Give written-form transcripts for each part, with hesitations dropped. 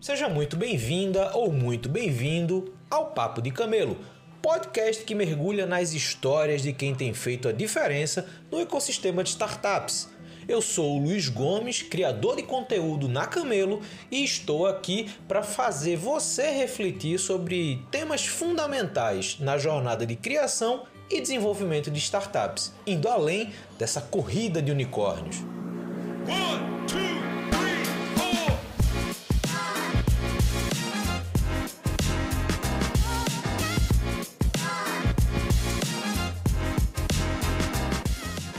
Seja muito bem-vinda ou muito bem-vindo ao Papo de Camelo, podcast que mergulha nas histórias de quem tem feito a diferença no ecossistema de startups. Eu sou o Luiz Gomes, criador de conteúdo na Camelo, e estou aqui para fazer você refletir sobre temas fundamentais na jornada de criação e desenvolvimento de startups, indo além dessa corrida de unicórnios.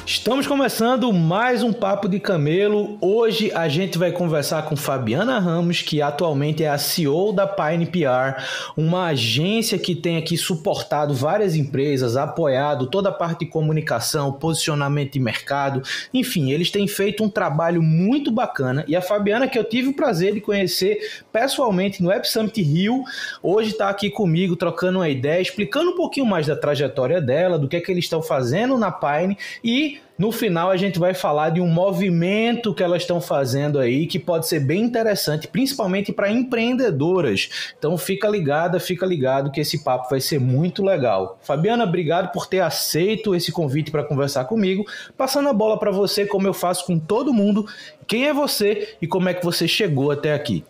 Estamos começando mais um Papo de Camelo. Hoje a gente vai conversar com Fabiana Ramos, que atualmente é a CEO da Pine PR, uma agência que tem aqui suportado várias empresas, apoiado toda a parte de comunicação, posicionamento de mercado, enfim, eles têm feito um trabalho muito bacana. E a Fabiana, que eu tive o prazer de conhecer pessoalmente no Web Summit Rio, hoje está aqui comigo trocando uma ideia, explicando um pouquinho mais da trajetória dela, do que é que eles estão fazendo na Pine, e no final a gente vai falar de um movimento que elas estão fazendo aí, que pode ser bem interessante, principalmente para empreendedoras. Então fica ligado que esse papo vai ser muito legal. Fabiana, obrigado por ter aceito esse convite para conversar comigo. Passando a bola para você, como eu faço com todo mundo, quem é você e como é que você chegou até aqui?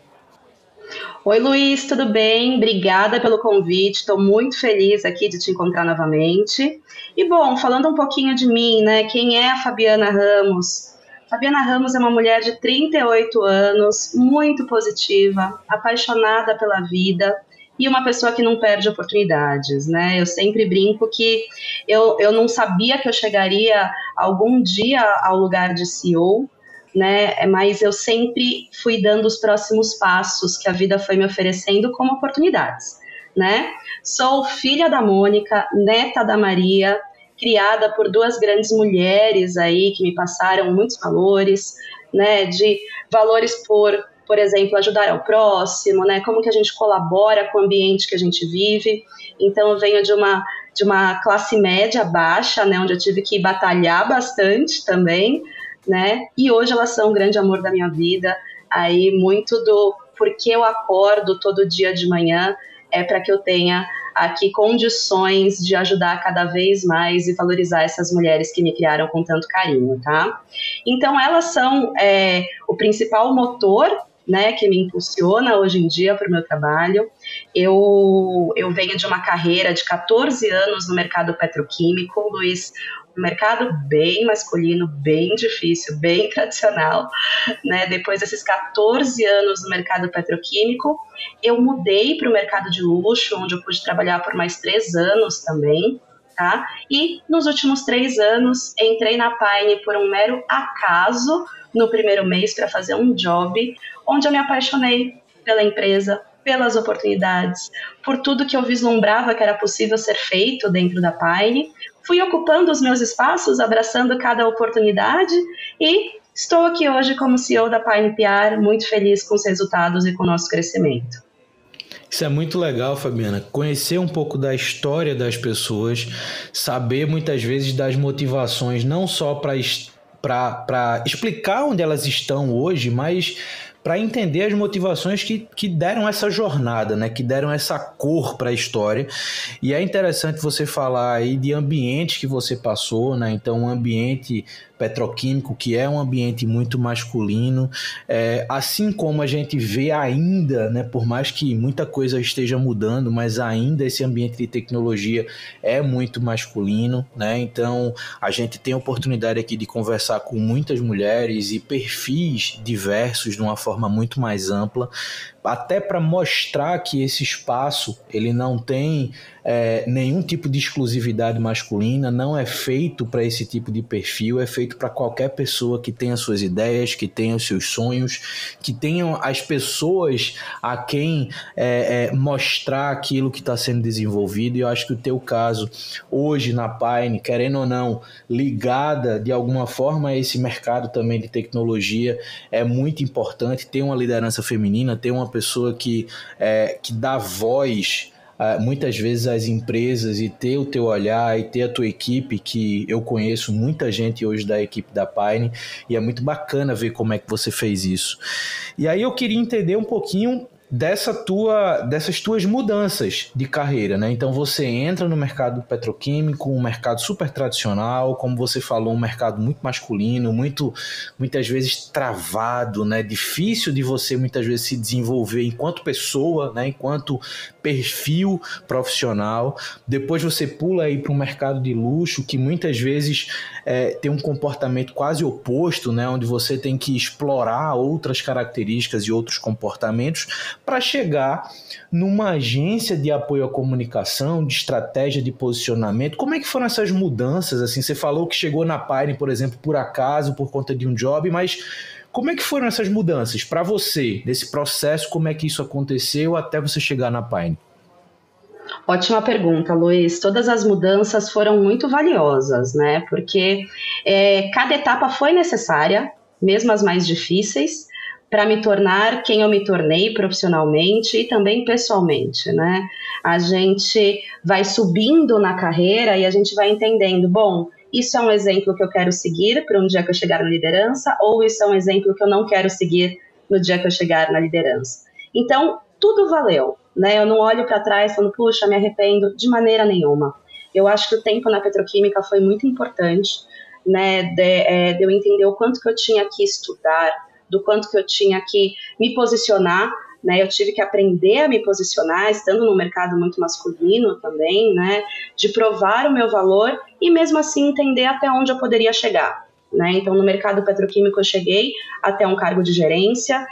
Oi, Luiz, tudo bem? Obrigada pelo convite, estou muito feliz aqui de te encontrar novamente. E bom, falando um pouquinho de mim, né? Quem é a Fabiana Ramos? Fabiana Ramos é uma mulher de 38 anos, muito positiva, apaixonada pela vida e uma pessoa que não perde oportunidades, né? Eu sempre brinco que eu não sabia que eu chegaria algum dia ao lugar de CEO, né? Mas eu sempre fui dando os próximos passos que a vida foi me oferecendo como oportunidades, né? Sou filha da Mônica, neta da Maria, criada por duas grandes mulheres aí que me passaram muitos valores, né? De valores por exemplo, ajudar ao próximo, né? Como que a gente colabora com o ambiente que a gente vive. Então eu venho de uma classe média baixa, né? Onde eu tive que batalhar bastante também, né? E hoje elas são um grande amor da minha vida. Aí muito do porquê eu acordo todo dia de manhã é para que eu tenha aqui condições de ajudar cada vez mais e valorizar essas mulheres que me criaram com tanto carinho, tá? Então elas são o principal motor, né, que me impulsiona hoje em dia para o meu trabalho. Eu venho de uma carreira de 14 anos no mercado petroquímico, Luiz, um mercado bem masculino, bem difícil, bem tradicional, né? Depois desses 14 anos no mercado petroquímico, eu mudei para o mercado de luxo, onde eu pude trabalhar por mais 3 anos também, tá? E nos últimos 3 anos, entrei na Pine por um mero acaso, no primeiro mês, para fazer um job, onde eu me apaixonei pela empresa, pelas oportunidades, por tudo que eu vislumbrava que era possível ser feito dentro da Pine. Fui ocupando os meus espaços, abraçando cada oportunidade e estou aqui hoje como CEO da Pine PR, muito feliz com os resultados e com o nosso crescimento. Isso é muito legal, Fabiana, conhecer um pouco da história das pessoas, saber muitas vezes das motivações, não só para explicar onde elas estão hoje, mas para entender as motivações que deram essa jornada, né? Que deram essa cor para a história. E é interessante você falar aí de ambientes que você passou, né? Então, um ambiente petroquímico, que é um ambiente muito masculino, assim como a gente vê ainda, né, por mais que muita coisa esteja mudando, mas ainda esse ambiente de tecnologia é muito masculino, né? Então a gente tem a oportunidade aqui de conversar com muitas mulheres e perfis diversos de uma forma muito mais ampla, até para mostrar que esse espaço ele não tem nenhum tipo de exclusividade masculina, não é feito para esse tipo de perfil, é feito para qualquer pessoa que tenha suas ideias, que tenha os seus sonhos, que tenham as pessoas a quem mostrar aquilo que está sendo desenvolvido. E eu acho que o teu caso hoje na Pine, querendo ou não, ligada de alguma forma a esse mercado também de tecnologia, é muito importante ter uma liderança feminina, ter uma pessoa que dá voz muitas vezes às empresas e ter o teu olhar e ter a tua equipe, que eu conheço muita gente hoje da equipe da Pine e é muito bacana ver como é que você fez isso. E aí eu queria entender um pouquinho dessas tuas mudanças de carreira, né? Então você entra no mercado petroquímico, um mercado super tradicional, como você falou, um mercado muito masculino, muitas vezes travado, né? Difícil de você muitas vezes se desenvolver enquanto pessoa, né? Enquanto perfil profissional. Depois você pula aí para um mercado de luxo que muitas vezes tem um comportamento quase oposto, né? Onde você tem que explorar outras características e outros comportamentos para chegar numa agência de apoio à comunicação, de estratégia de posicionamento. Como é que foram essas mudanças? Assim, você falou que chegou na Pine, por exemplo, por acaso, por conta de um job, mas como é que foram essas mudanças para você, nesse processo, como é que isso aconteceu até você chegar na Pine? Ótima pergunta, Luiz. Todas as mudanças foram muito valiosas, né? Porque cada etapa foi necessária, mesmo as mais difíceis, para me tornar quem eu me tornei profissionalmente e também pessoalmente, né? A gente vai subindo na carreira e a gente vai entendendo, bom, isso é um exemplo que eu quero seguir para um dia que eu chegar na liderança, ou isso é um exemplo que eu não quero seguir no dia que eu chegar na liderança. Então, tudo valeu, né? Eu não olho para trás falando, puxa, me arrependo, de maneira nenhuma. Eu acho que o tempo na petroquímica foi muito importante, né? De eu entender o quanto que eu tinha que estudar, do quanto que eu tinha que me posicionar, né? Eu tive que aprender a me posicionar, estando num mercado muito masculino também, né? De provar o meu valor e mesmo assim entender até onde eu poderia chegar, né? Então, no mercado petroquímico eu cheguei até um cargo de gerência,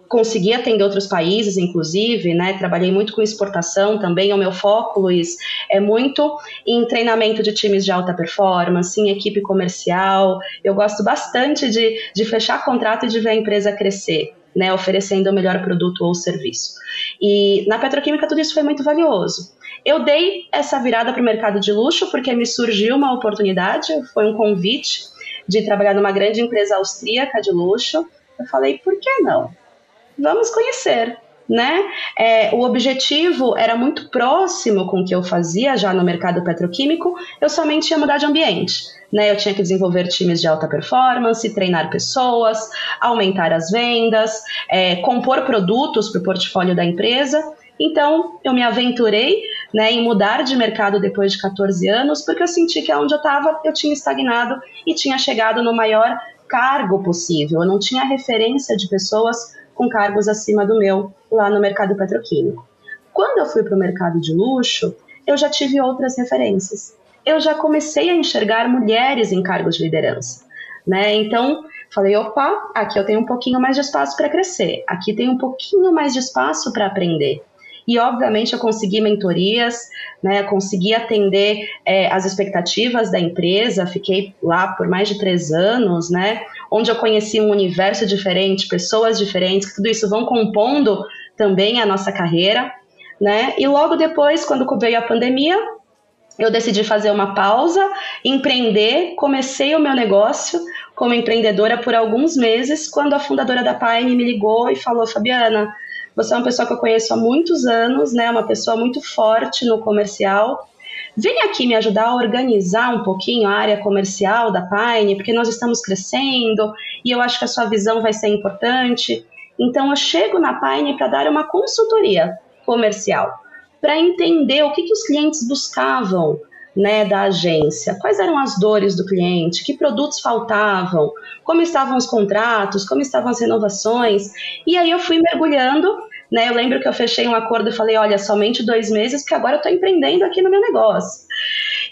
consegui atender outros países, inclusive, né? Trabalhei muito com exportação também. O meu foco, Luiz, é muito em treinamento de times de alta performance, em equipe comercial. Eu gosto bastante de fechar contrato e de ver a empresa crescer, né? Oferecendo o melhor produto ou serviço. E na petroquímica tudo isso foi muito valioso. Eu dei essa virada para o mercado de luxo porque me surgiu uma oportunidade, foi um convite de trabalhar numa grande empresa austríaca de luxo. Eu falei, por que não? Vamos conhecer, né? O objetivo era muito próximo com o que eu fazia já no mercado petroquímico, eu somente ia mudar de ambiente, né? Eu tinha que desenvolver times de alta performance, treinar pessoas, aumentar as vendas, compor produtos para o portfólio da empresa. Então, eu me aventurei, né, em mudar de mercado depois de 14 anos, porque eu senti que onde eu estava, eu tinha estagnado e tinha chegado no maior cargo possível. Eu não tinha referência de pessoas com cargos acima do meu lá no mercado petroquímico. Quando eu fui para o mercado de luxo, eu já tive outras referências. Eu já comecei a enxergar mulheres em cargos de liderança, né? Então, falei, opa, aqui eu tenho um pouquinho mais de espaço para crescer, aqui tem um pouquinho mais de espaço para aprender. E, obviamente, eu consegui mentorias, né, consegui atender as expectativas da empresa, fiquei lá por mais de 3 anos, né, onde eu conheci um universo diferente, pessoas diferentes, que tudo isso vão compondo também a nossa carreira, né, e logo depois, quando veio a pandemia, eu decidi fazer uma pausa, empreender, comecei o meu negócio como empreendedora por alguns meses, quando a fundadora da Pine me ligou e falou, Fabiana, você é uma pessoa que eu conheço há muitos anos, né? Uma pessoa muito forte no comercial. Vem aqui me ajudar a organizar um pouquinho a área comercial da Pine, porque nós estamos crescendo e eu acho que a sua visão vai ser importante. Então, eu chego na Pine para dar uma consultoria comercial, para entender o que os clientes buscavam, né, da agência, quais eram as dores do cliente, que produtos faltavam, como estavam os contratos, como estavam as renovações, e aí eu fui mergulhando, né, eu lembro que eu fechei um acordo e falei, olha, somente 2 meses, porque agora eu estou empreendendo aqui no meu negócio.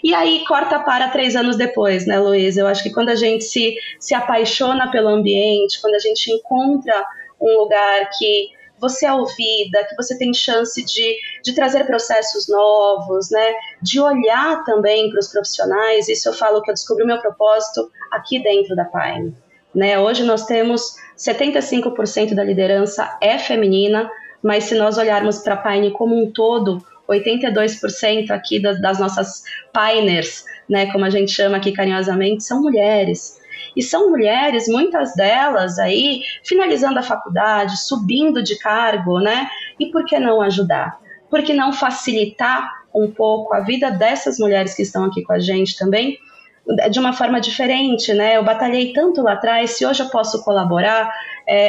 E aí corta para 3 anos depois, né, Luiz? Eu acho que quando a gente se apaixona pelo ambiente, quando a gente encontra um lugar que você é ouvida, que você tem chance de trazer processos novos, né? De olhar também para os profissionais. Isso eu falo que eu descobri o meu propósito aqui dentro da Pine, né? Hoje nós temos 75% da liderança é feminina, mas se nós olharmos para a Pine como um todo, 82% aqui das nossas Piners, né? Como a gente chama aqui carinhosamente, são mulheres. E são mulheres, muitas delas aí, finalizando a faculdade, subindo de cargo, né? E por que não ajudar? Por que não facilitar um pouco a vida dessas mulheres que estão aqui com a gente também, de uma forma diferente, né? Eu batalhei tanto lá atrás, se hoje eu posso colaborar,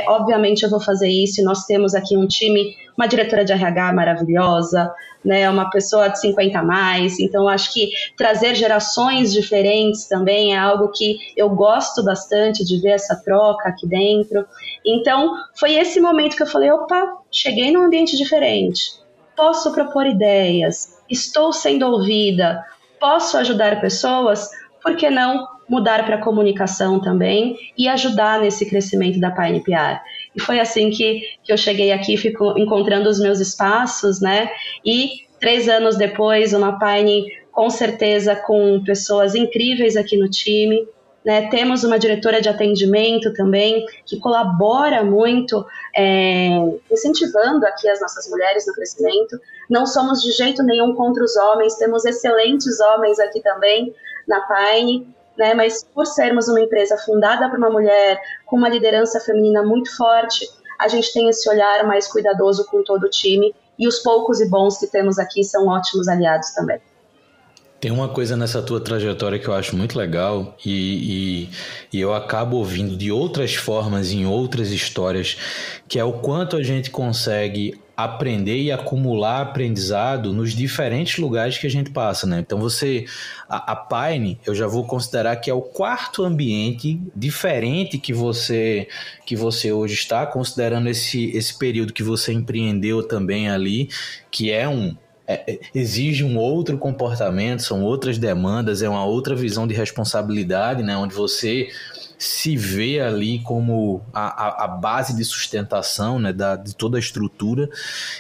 obviamente eu vou fazer isso. Nós temos aqui um time, uma diretora de RH maravilhosa, né? Uma pessoa de 50 a mais, então eu acho que trazer gerações diferentes também é algo que eu gosto bastante de ver essa troca aqui dentro. Então, foi esse momento que eu falei, opa, cheguei num ambiente diferente, posso propor ideias, estou sendo ouvida, posso ajudar pessoas, por que não mudar para a comunicação também e ajudar nesse crescimento da Pine PR? E foi assim que eu cheguei aqui, fico encontrando os meus espaços, né? E 3 anos depois, uma Pine com certeza com pessoas incríveis aqui no time, né? Temos uma diretora de atendimento também que colabora muito, incentivando aqui as nossas mulheres no crescimento. Não somos de jeito nenhum contra os homens, temos excelentes homens aqui também na Pine, né? Mas por sermos uma empresa fundada por uma mulher com uma liderança feminina muito forte, a gente tem esse olhar mais cuidadoso com todo o time, e os poucos e bons que temos aqui são ótimos aliados também. Tem uma coisa nessa tua trajetória que eu acho muito legal e eu acabo ouvindo de outras formas, em outras histórias, que é o quanto a gente consegue aprender e acumular aprendizado nos diferentes lugares que a gente passa, né? Então a Pine, eu já vou considerar que é o 4º ambiente diferente que você hoje está, considerando esse período que você empreendeu também ali, que exige um outro comportamento, são outras demandas, é uma outra visão de responsabilidade, né? Onde você se vê ali como a base de sustentação, né? De toda a estrutura.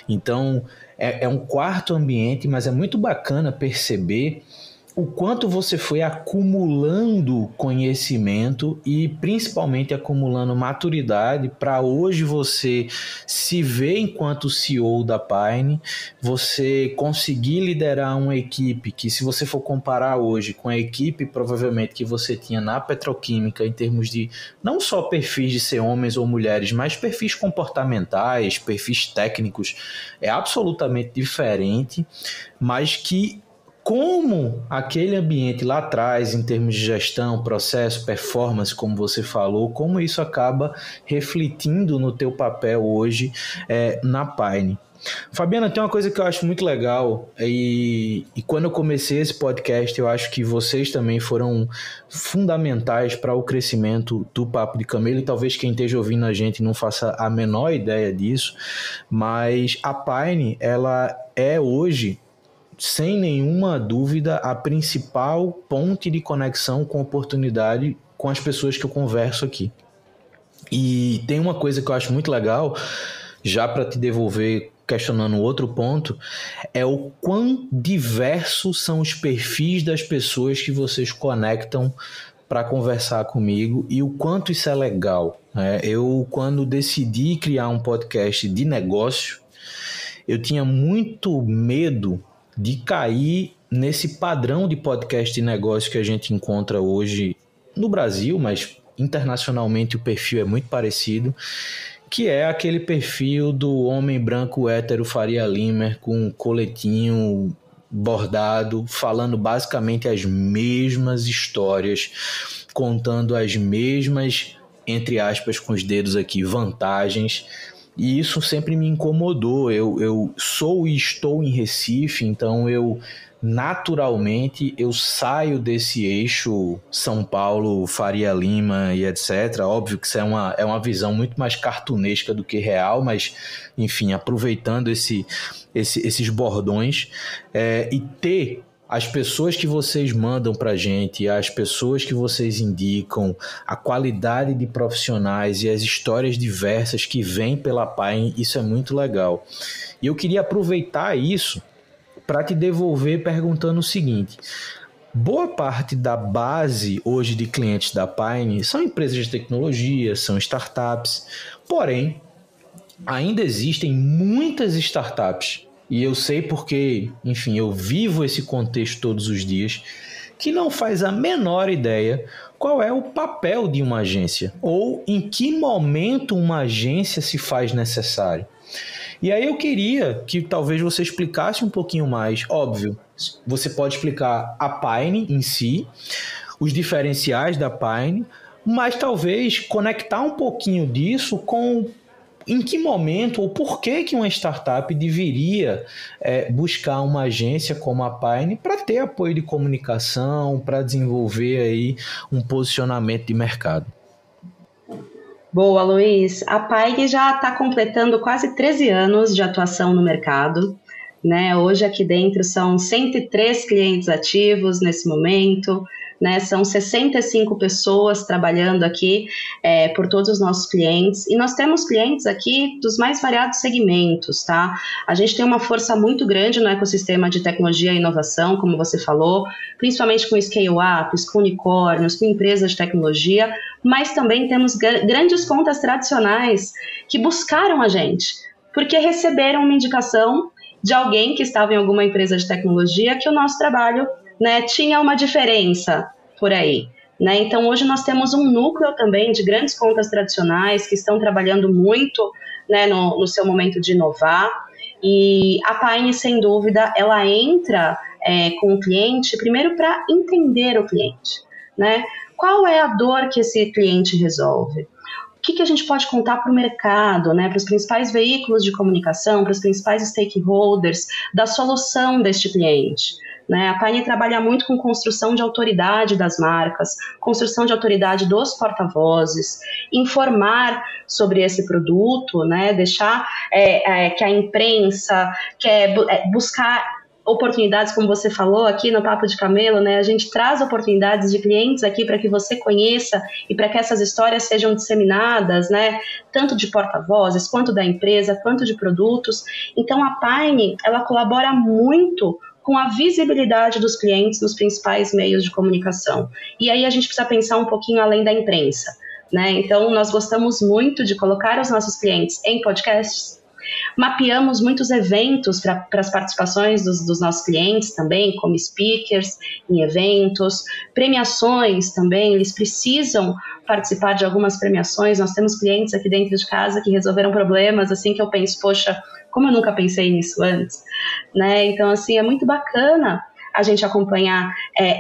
Então, é um 4º ambiente, mas é muito bacana perceber o quanto você foi acumulando conhecimento e principalmente acumulando maturidade para hoje você se ver enquanto CEO da Pine, você conseguir liderar uma equipe que, se você for comparar hoje com a equipe provavelmente que você tinha na petroquímica, em termos de não só perfis de ser homens ou mulheres, mas perfis comportamentais, perfis técnicos, é absolutamente diferente, mas que como aquele ambiente lá atrás, em termos de gestão, processo, performance, como você falou, como isso acaba refletindo no teu papel hoje na Pine. Fabiana, tem uma coisa que eu acho muito legal e quando eu comecei esse podcast, eu acho que vocês também foram fundamentais para o crescimento do Papo de Camelo, e talvez quem esteja ouvindo a gente não faça a menor ideia disso, mas a Pine, ela é hoje, sem nenhuma dúvida, a principal ponte de conexão com oportunidade com as pessoas que eu converso aqui. E tem uma coisa que eu acho muito legal, já para te devolver questionando outro ponto, é o quão diversos são os perfis das pessoas que vocês conectam para conversar comigo e o quanto isso é legal. Eu, quando decidi criar um podcast de negócio, eu tinha muito medo de cair nesse padrão de podcast de negócio que a gente encontra hoje no Brasil, mas internacionalmente o perfil é muito parecido, que é aquele perfil do homem branco hétero Faria Limer com um coletinho bordado, falando basicamente as mesmas histórias, contando as mesmas, entre aspas, com os dedos aqui, vantagens. E isso sempre me incomodou. Eu sou e estou em Recife, então naturalmente eu saio desse eixo São Paulo, Faria Lima e etc. Óbvio que isso é uma visão muito mais cartunesca do que real, mas enfim, aproveitando esses bordões, e ter as pessoas que vocês mandam para a gente, as pessoas que vocês indicam, a qualidade de profissionais e as histórias diversas que vêm pela Pine, isso é muito legal. E eu queria aproveitar isso para te devolver perguntando o seguinte: boa parte da base hoje de clientes da Pine são empresas de tecnologia, são startups, porém, ainda existem muitas startups, e eu sei porque, enfim, eu vivo esse contexto todos os dias, que não faz a menor ideia qual é o papel de uma agência, ou em que momento uma agência se faz necessário. E aí eu queria que talvez você explicasse um pouquinho mais. Óbvio, você pode explicar a Pine em si, os diferenciais da Pine, mas talvez conectar um pouquinho disso com em que momento ou por que uma startup deveria buscar uma agência como a Pine para ter apoio de comunicação, para desenvolver aí um posicionamento de mercado. Boa, Luiz. A Pine já está completando quase 13 anos de atuação no mercado, né? Hoje aqui dentro são 103 clientes ativos nesse momento, né? São 65 pessoas trabalhando aqui por todos os nossos clientes, e nós temos clientes aqui dos mais variados segmentos, tá? A gente tem uma força muito grande no ecossistema de tecnologia e inovação, como você falou, principalmente com scale-ups, com unicórnios, com empresas de tecnologia, mas também temos grandes contas tradicionais que buscaram a gente, porque receberam uma indicação de alguém que estava em alguma empresa de tecnologia que o nosso trabalho, né, tinha uma diferença por aí, né? Então hoje nós temos um núcleo também de grandes contas tradicionais que estão trabalhando muito, né, no seu momento de inovar, e a Pine, sem dúvida, ela entra com o cliente primeiro para entender o cliente, né? Qual é a dor que esse cliente resolve? O que a gente pode contar para o mercado, né, para os principais veículos de comunicação, para os principais stakeholders da solução deste cliente? Né? A Pine trabalha muito com construção de autoridade das marcas, construção de autoridade dos porta-vozes, informar sobre esse produto, né? Deixar que a imprensa buscar oportunidades, como você falou aqui no Papo de Camelo, né? A gente traz oportunidades de clientes aqui para que você conheça e para que essas histórias sejam disseminadas, né? Tanto de porta-vozes, quanto da empresa, quanto de produtos. Então, a Pine, ela colabora muito com a visibilidade dos clientes nos principais meios de comunicação. E aí a gente precisa pensar um pouquinho além da imprensa, né? Então, nós gostamos muito de colocar os nossos clientes em podcasts. Mapeamos muitos eventos para as participações dos nossos clientes também, como speakers em eventos, premiações também, eles precisam participar de algumas premiações. Nós temos clientes aqui dentro de casa que resolveram problemas, assim, que eu penso, poxa, como eu nunca pensei nisso antes, né? Então, assim, é muito bacana a gente acompanhar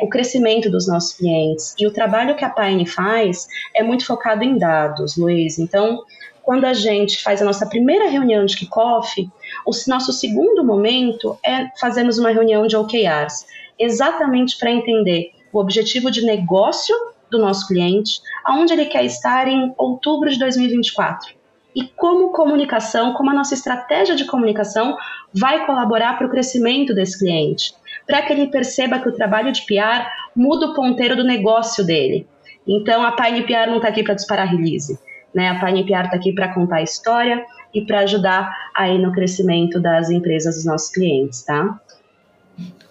o crescimento dos nossos clientes, e o trabalho que a Pine faz é muito focado em dados, Luiz. Então, quando a gente faz a nossa primeira reunião de kickoff, o nosso segundo momento é fazermos uma reunião de OKRs, exatamente para entender o objetivo de negócio do nosso cliente, aonde ele quer estar em outubro de 2024. E como comunicação, como a nossa estratégia de comunicação vai colaborar para o crescimento desse cliente, para que ele perceba que o trabalho de PR muda o ponteiro do negócio dele. Então, a Pine PR não está aqui para disparar release, né? A Pine PR está aqui para contar a história e para ajudar aí no crescimento das empresas dos nossos clientes, tá?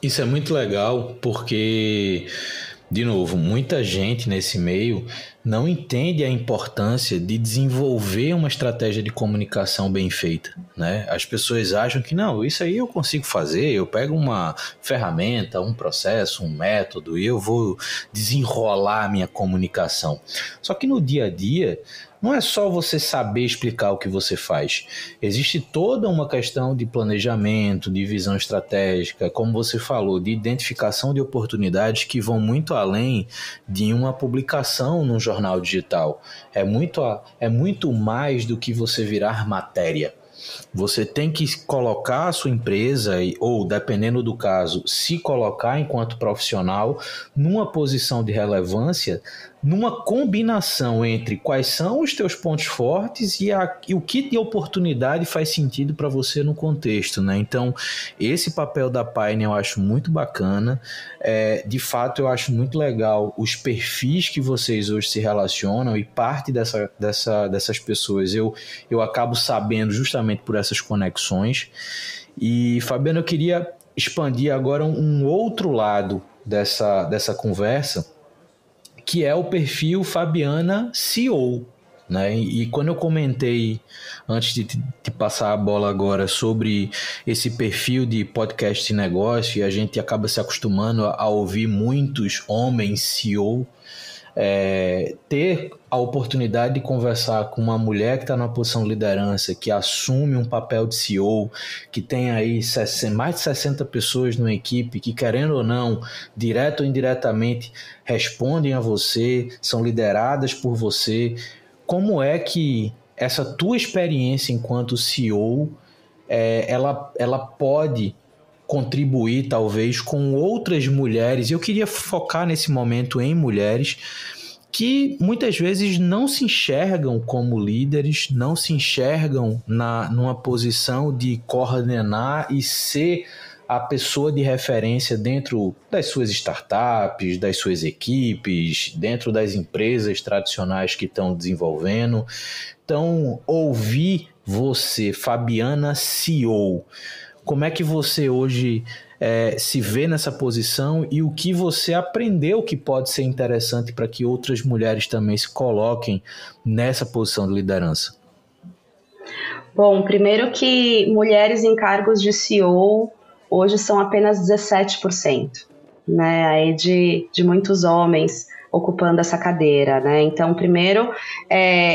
Isso é muito legal porque, de novo, muita gente nesse meio não entende a importância de desenvolver uma estratégia de comunicação bem feita, né? As pessoas acham que não, isso aí eu consigo fazer, eu pego uma ferramenta, um processo, um método e eu vou desenrolar a minha comunicação. Só que no dia a dia, não é só você saber explicar o que você faz. Existe toda uma questão de planejamento, de visão estratégica, como você falou, de identificação de oportunidades que vão muito além de uma publicação num jornal digital. É muito mais do que você virar matéria. Você tem que colocar a sua empresa, ou dependendo do caso, se colocar enquanto profissional numa posição de relevância, numa combinação entre quais são os teus pontos fortes e o que de oportunidade faz sentido para você no contexto, né? Então, esse papel da Pine eu acho muito bacana. De fato, eu acho muito legal os perfis que vocês hoje se relacionam, e parte dessas pessoas eu acabo sabendo justamente por essas conexões. E, Fabiano, eu queria expandir agora um outro lado dessa conversa, que é o perfil Fabiana CEO, né? E quando eu comentei, antes de passar a bola agora, sobre esse perfil de podcast e negócio, e a gente acaba se acostumando a ouvir muitos homens CEO, ter a oportunidade de conversar com uma mulher que está numa posição de liderança, que assume um papel de CEO, que tem aí mais de 60 pessoas numa equipe que, querendo ou não, direto ou indiretamente, respondem a você, são lideradas por você. Como é que essa tua experiência enquanto CEO, ela pode contribuir talvez com outras mulheres? Eu queria focar nesse momento em mulheres que muitas vezes não se enxergam como líderes, não se enxergam numa posição de coordenar e ser a pessoa de referência dentro das suas startups, das suas equipes, dentro das empresas tradicionais que estão desenvolvendo. Então, ouvir você, Fabiana CEO, como é que você hoje se vê nessa posição e o que você aprendeu que pode ser interessante para que outras mulheres também se coloquem nessa posição de liderança? Bom, primeiro que mulheres em cargos de CEO hoje são apenas 17%, né, aí de muitos homens ocupando essa cadeira, né? Então, primeiro,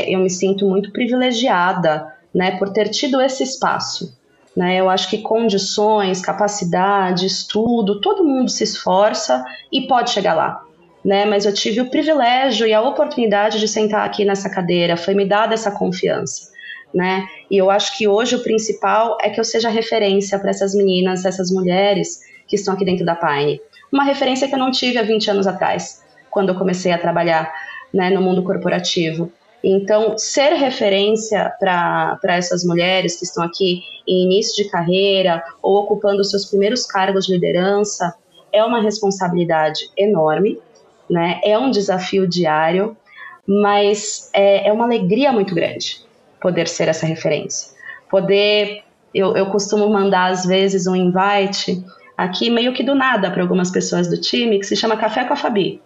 eu me sinto muito privilegiada, né, por ter tido esse espaço. Né, eu acho que condições, capacidade, estudo, todo mundo se esforça e pode chegar lá. Né, mas eu tive o privilégio e a oportunidade de sentar aqui nessa cadeira, foi me dada essa confiança. Né, e eu acho que hoje o principal é que eu seja referência para essas meninas, essas mulheres que estão aqui dentro da Pine. Uma referência que eu não tive há 20 anos atrás, quando eu comecei a trabalhar, né, no mundo corporativo. Então, ser referência para essas mulheres que estão aqui em início de carreira ou ocupando os seus primeiros cargos de liderança é uma responsabilidade enorme, né? É um desafio diário, mas é uma alegria muito grande poder ser essa referência. Eu costumo mandar às vezes um invite aqui meio que do nada para algumas pessoas do time que se chama Café com a Fabi.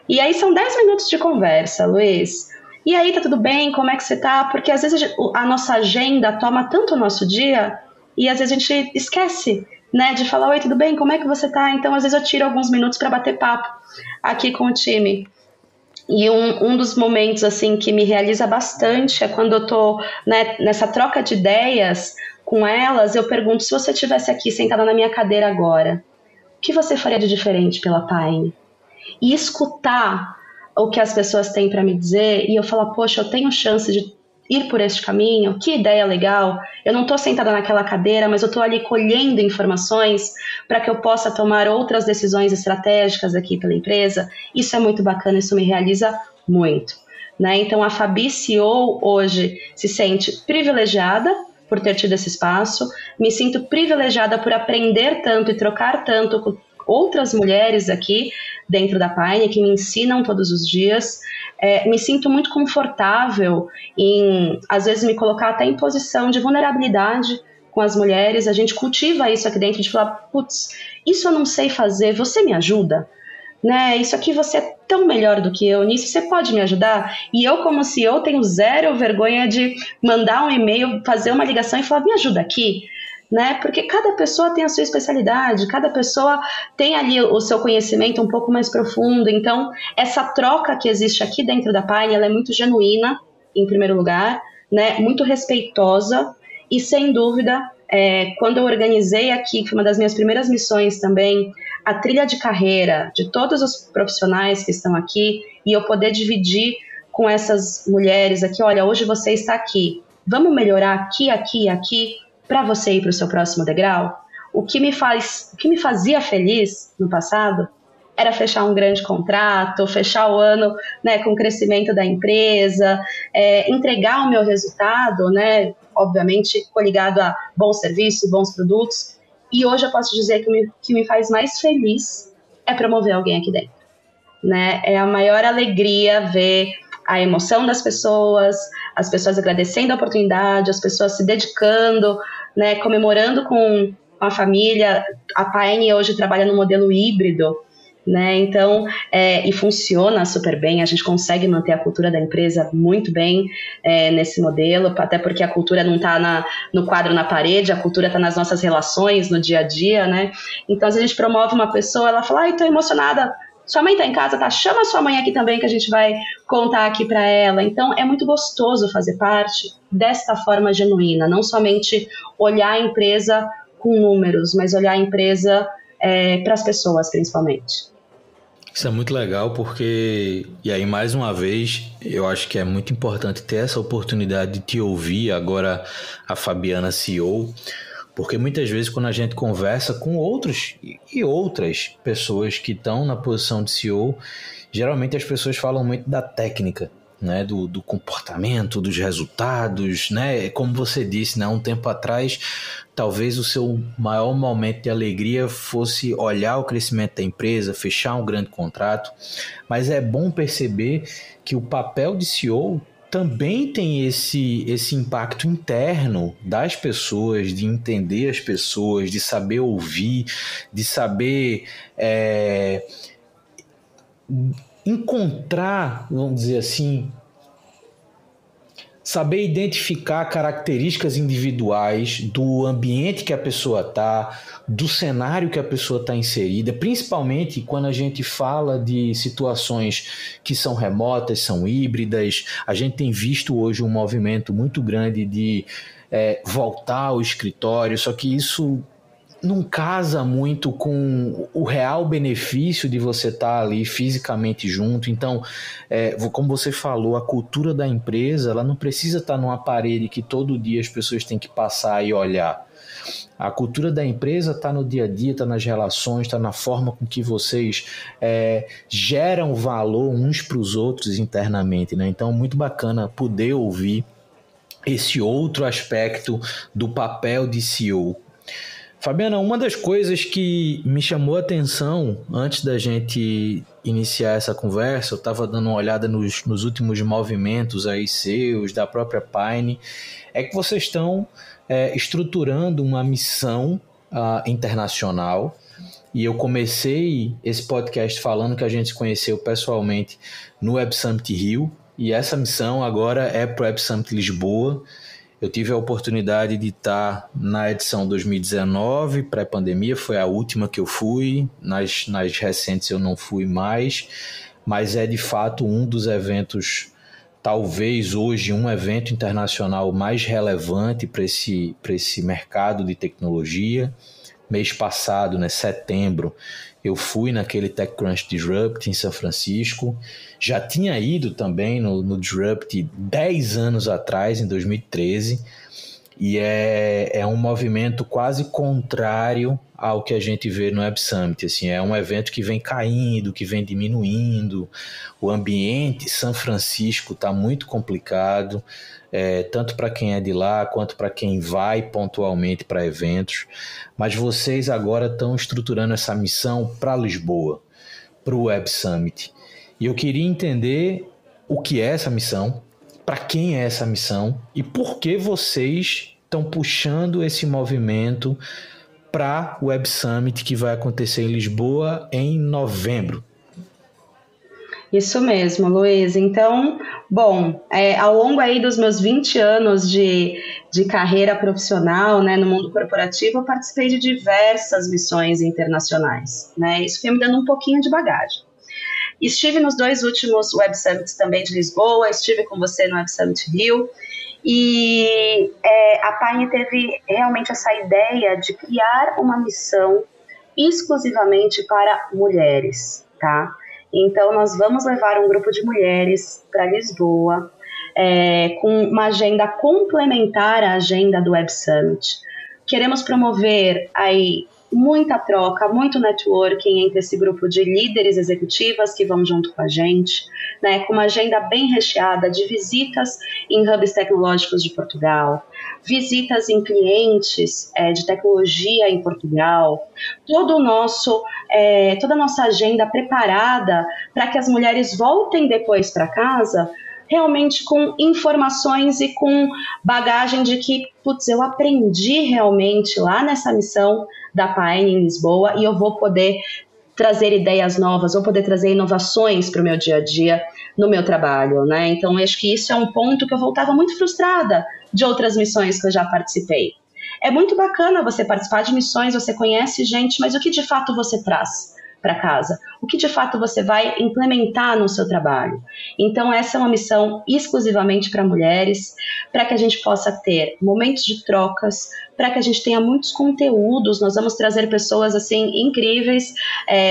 E aí são 10 minutos de conversa, Luiz. E aí, tá tudo bem? Como é que você tá? Porque às vezes a nossa agenda toma tanto o nosso dia e às vezes a gente esquece, né, de falar, oi, tudo bem? Como é que você tá? Então, às vezes eu tiro alguns minutos para bater papo aqui com o time. E um dos momentos, assim, que me realiza bastante é quando eu tô, né, nessa troca de ideias com elas, eu pergunto, se você estivesse aqui sentada na minha cadeira agora, o que você faria de diferente pela Pine? E escutar o que as pessoas têm para me dizer e eu falo, poxa, eu tenho chance de ir por este caminho, que ideia legal, eu não estou sentada naquela cadeira, mas eu estou ali colhendo informações para que eu possa tomar outras decisões estratégicas aqui pela empresa. Isso é muito bacana, isso me realiza muito. Né? Então a Fabi CEO hoje se sente privilegiada por ter tido esse espaço, me sinto privilegiada por aprender tanto e trocar tanto com outras mulheres aqui dentro da Pine que me ensinam todos os dias. Me sinto muito confortável em, às vezes, me colocar até em posição de vulnerabilidade com as mulheres. A gente cultiva isso aqui dentro, de falar, putz, isso eu não sei fazer, você me ajuda? Né? Isso aqui você é tão melhor do que eu, nisso você pode me ajudar? E eu, como CEO, tenho zero vergonha de mandar um e-mail, fazer uma ligação e falar, me ajuda aqui. Né? Porque cada pessoa tem a sua especialidade, cada pessoa tem ali o seu conhecimento um pouco mais profundo. Então, essa troca que existe aqui dentro da Pine, ela é muito genuína, em primeiro lugar, né? Muito respeitosa e, sem dúvida, quando eu organizei aqui, que foi uma das minhas primeiras missões também, a trilha de carreira de todos os profissionais que estão aqui e eu poder dividir com essas mulheres aqui, olha, hoje você está aqui, vamos melhorar aqui, aqui e aqui, para você ir para o seu próximo degrau. O que me fazia feliz no passado era fechar um grande contrato, fechar o ano, né, com o crescimento da empresa, entregar o meu resultado, né, obviamente coligado a bons serviços, bons produtos. E hoje eu posso dizer que o que me faz mais feliz é promover alguém aqui dentro. Né? É a maior alegria ver a emoção das pessoas, as pessoas agradecendo a oportunidade, as pessoas se dedicando, né, comemorando com a família. A Pine hoje trabalha no modelo híbrido, né, então, e funciona super bem, a gente consegue manter a cultura da empresa muito bem nesse modelo, até porque a cultura não está no quadro na parede, a cultura está nas nossas relações, no dia a dia, né, então se a gente promove uma pessoa, ela fala, estou emocionada Sua mãe está em casa, tá? Chama sua mãe aqui também que a gente vai contar aqui para ela. Então é muito gostoso fazer parte desta forma genuína, não somente olhar a empresa com números, mas olhar a empresa para as pessoas principalmente. Isso é muito legal porque, e aí mais uma vez, eu acho que é muito importante ter essa oportunidade de te ouvir agora, a Fabiana CEO, porque muitas vezes quando a gente conversa com outros e outras pessoas que estão na posição de CEO, geralmente as pessoas falam muito da técnica, né, do comportamento, dos resultados, né? Como você disse, né, um tempo atrás, talvez o seu maior momento de alegria fosse olhar o crescimento da empresa, fechar um grande contrato, mas é bom perceber que o papel de CEO também tem esse impacto interno das pessoas, de entender as pessoas, de saber ouvir, de saber encontrar, vamos dizer assim, saber identificar características individuais do ambiente que a pessoa está, do cenário que a pessoa está inserida, principalmente quando a gente fala de situações que são remotas, são híbridas. A gente tem visto hoje um movimento muito grande de voltar ao escritório, só que isso não casa muito com o real benefício de você estar ali fisicamente junto. Então, como você falou, a cultura da empresa, ela não precisa estar numa parede que todo dia as pessoas têm que passar e olhar. A cultura da empresa está no dia a dia, está nas relações, está na forma com que vocês geram valor uns para os outros internamente, né? Então, muito bacana poder ouvir esse outro aspecto do papel de CEO. Fabiana, uma das coisas que me chamou a atenção antes da gente iniciar essa conversa, eu estava dando uma olhada nos últimos movimentos aí seus, da própria Pine, é que vocês estão estruturando uma missão internacional. E eu comecei esse podcast falando que a gente se conheceu pessoalmente no Web Summit Rio, e essa missão agora é para o Web Summit Lisboa. Eu tive a oportunidade de estar na edição 2019, pré-pandemia, foi a última que eu fui, nas recentes eu não fui mais, mas é de fato um dos eventos, talvez hoje um evento internacional mais relevante para esse mercado de tecnologia. Mês passado, né, setembro, eu fui naquele TechCrunch Disrupt em São Francisco. Já tinha ido também no Disrupt 10 anos atrás, em 2013. E é um movimento quase contrário ao que a gente vê no Web Summit. Assim, é um evento que vem caindo, que vem diminuindo. O ambiente São Francisco está muito complicado, tanto para quem é de lá, quanto para quem vai pontualmente para eventos. Mas vocês agora estão estruturando essa missão para Lisboa, para o Web Summit. E eu queria entender o que é essa missão, para quem é essa missão e por que vocês estão puxando esse movimento para o Web Summit que vai acontecer em Lisboa em novembro. Isso mesmo, Luiz. Então, bom, ao longo aí dos meus 20 anos de carreira profissional, né, no mundo corporativo, eu participei de diversas missões internacionais, né? Isso foi me dando um pouquinho de bagagem. Estive nos 2 últimos Web Summits também de Lisboa, estive com você no Web Summit Rio, e a Pine teve realmente essa ideia de criar uma missão exclusivamente para mulheres, tá? Então, nós vamos levar um grupo de mulheres para Lisboa, com uma agenda complementar à agenda do Web Summit. Queremos promover aí muita troca, muito networking entre esse grupo de líderes executivas que vão junto com a gente, né, com uma agenda bem recheada de visitas em hubs tecnológicos de Portugal, visitas em clientes de tecnologia em Portugal, toda a nossa agenda preparada para que as mulheres voltem depois para casa realmente com informações e com bagagem de que, putz, eu aprendi realmente lá nessa missão da Pine em Lisboa e eu vou poder trazer ideias novas, vou poder trazer inovações para o meu dia a dia no meu trabalho, né? Então, eu acho que isso é um ponto que eu voltava muito frustrada de outras missões que eu já participei. É muito bacana você participar de missões, você conhece gente, mas o que de fato você traz para casa? O que de fato você vai implementar no seu trabalho? Então essa é uma missão exclusivamente para mulheres, para que a gente possa ter momentos de trocas, para que a gente tenha muitos conteúdos. Nós vamos trazer pessoas assim incríveis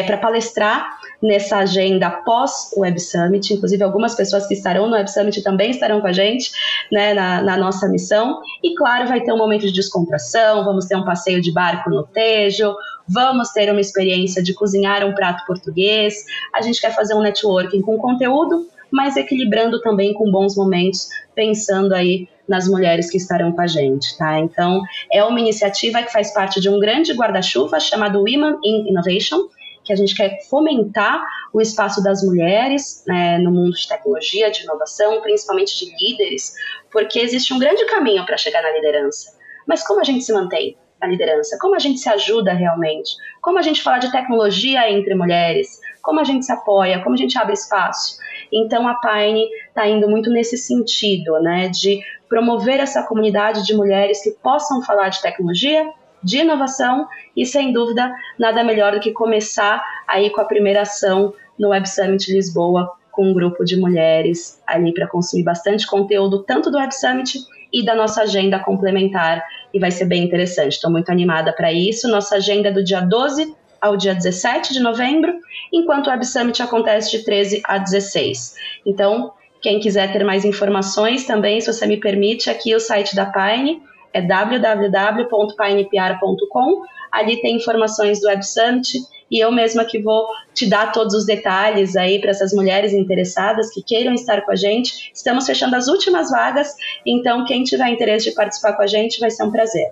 para palestrar nessa agenda pós o Web Summit. Inclusive algumas pessoas que estarão no Web Summit também estarão com a gente, né, na nossa missão. E claro, vai ter um momento de descontração, vamos ter um passeio de barco no Tejo, vamos ter uma experiência de cozinhar um prato português. A gente quer fazer um networking com conteúdo, mas equilibrando também com bons momentos, pensando aí nas mulheres que estarão com a gente, tá? Então, é uma iniciativa que faz parte de um grande guarda-chuva chamado Women in Innovation, que a gente quer fomentar o espaço das mulheres, né, no mundo de tecnologia, de inovação, principalmente de líderes, porque existe um grande caminho para chegar na liderança. Mas como a gente se mantém na liderança? Como a gente se ajuda realmente? Como a gente fala de tecnologia entre mulheres? Como a gente se apoia? Como a gente abre espaço? Então a Pine está indo muito nesse sentido, né, de promover essa comunidade de mulheres que possam falar de tecnologia, de inovação e, sem dúvida, nada melhor do que começar aí com a primeira ação no Web Summit Lisboa, com um grupo de mulheres ali para consumir bastante conteúdo, tanto do Web Summit e da nossa agenda complementar, e vai ser bem interessante. Estou muito animada para isso. Nossa agenda é do dia 12 ao dia 17 de novembro, enquanto o Web Summit acontece de 13 a 16. Então, quem quiser ter mais informações também, se você me permite, aqui o site da Pine é www.pinepr.com. Ali tem informações do Web Summit e eu mesma que vou te dar todos os detalhes aí para essas mulheres interessadas que queiram estar com a gente. Estamos fechando as últimas vagas, então quem tiver interesse de participar com a gente vai ser um prazer.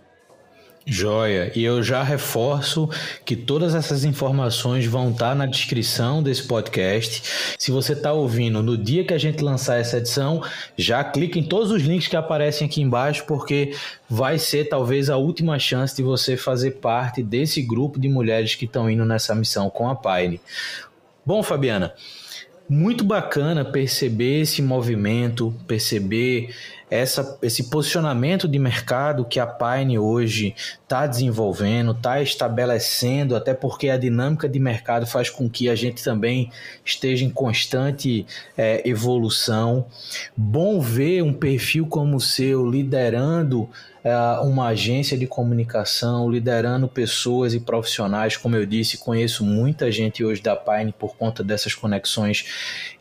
Joia, e eu já reforço que todas essas informações vão estar na descrição desse podcast. Se você está ouvindo no dia que a gente lançar essa edição, já clica em todos os links que aparecem aqui embaixo, porque vai ser talvez a última chance de você fazer parte desse grupo de mulheres que estão indo nessa missão com a Pine. Bom, Fabiana, muito bacana perceber esse movimento, perceber esse posicionamento de mercado que a Pine hoje está desenvolvendo, está estabelecendo, até porque a dinâmica de mercado faz com que a gente também esteja em constante evolução. Bom ver um perfil como o seu liderando uma agência de comunicação, liderando pessoas e profissionais. Como eu disse, conheço muita gente hoje da Pine por conta dessas conexões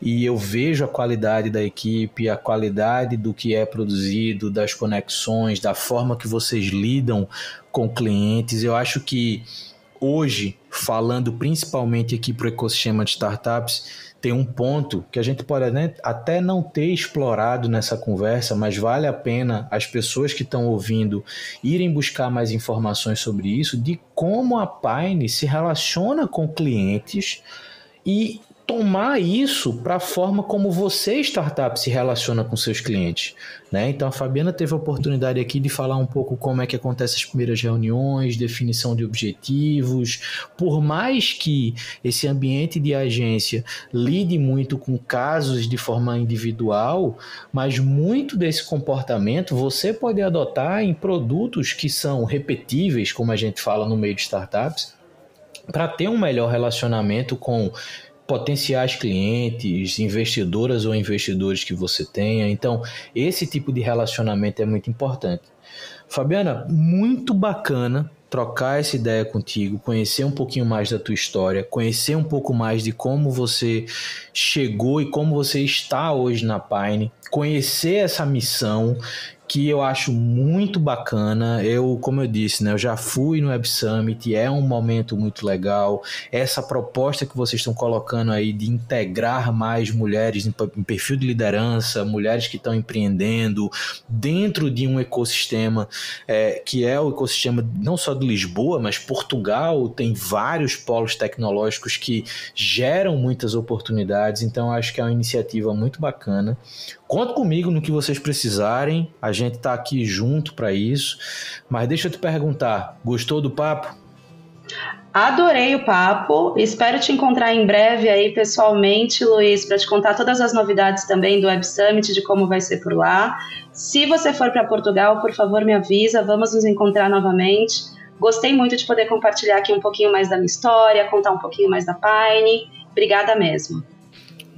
e eu vejo a qualidade da equipe, a qualidade do que é produzido, das conexões, da forma que vocês lidam com clientes. Eu acho que hoje, falando principalmente aqui para o ecossistema de startups, tem um ponto que a gente pode até não ter explorado nessa conversa, mas vale a pena as pessoas que estão ouvindo irem buscar mais informações sobre isso, de como a Pine se relaciona com clientes e tomar isso para a forma como você, startup, se relaciona com seus clientes, né? Então a Fabiana teve a oportunidade aqui de falar um pouco como é que acontecem as primeiras reuniões, definição de objetivos. Por mais que esse ambiente de agência lide muito com casos de forma individual, mas muito desse comportamento você pode adotar em produtos que são repetíveis, como a gente fala no meio de startups, para ter um melhor relacionamento com potenciais clientes, investidoras ou investidores que você tenha. Então, esse tipo de relacionamento é muito importante. Fabiana, muito bacana trocar essa ideia contigo, conhecer um pouquinho mais da tua história, conhecer um pouco mais de como você chegou e como você está hoje na Pine, conhecer essa missão que eu acho muito bacana. Como eu disse, né, eu já fui no Web Summit, é um momento muito legal. Essa proposta que vocês estão colocando aí de integrar mais mulheres em perfil de liderança, mulheres que estão empreendendo dentro de um ecossistema que é o ecossistema não só de Lisboa, mas Portugal tem vários polos tecnológicos que geram muitas oportunidades. Então acho que é uma iniciativa muito bacana. Conta comigo no que vocês precisarem, a gente está aqui junto para isso. Mas deixa eu te perguntar, gostou do papo? Adorei o papo, espero te encontrar em breve aí pessoalmente, Luiz, para te contar todas as novidades também do Web Summit, de como vai ser por lá. Se você for para Portugal, por favor me avisa, vamos nos encontrar novamente Gostei muito de poder compartilhar aqui um pouquinho mais da minha história, contar um pouquinho mais da Pine. Obrigada mesmo.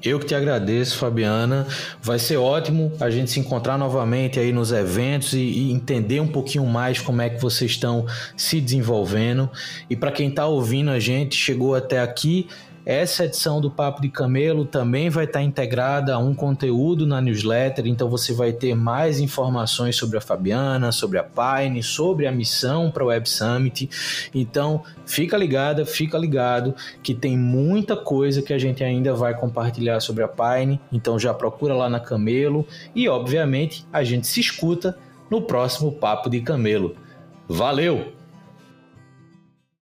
Eu que te agradeço, Fabiana. Vai ser ótimo a gente se encontrar novamente aí nos eventos e entender um pouquinho mais como é que vocês estão se desenvolvendo. E para quem está ouvindo a gente, chegou até aqui, essa edição do Papo de Camelo também vai estar integrada a um conteúdo na newsletter, então você vai ter mais informações sobre a Fabiana, sobre a Pine, sobre a missão para o Web Summit. Então fica ligado que tem muita coisa que a gente ainda vai compartilhar sobre a Pine, então já procura lá na Camelo e obviamente a gente se escuta no próximo Papo de Camelo. Valeu!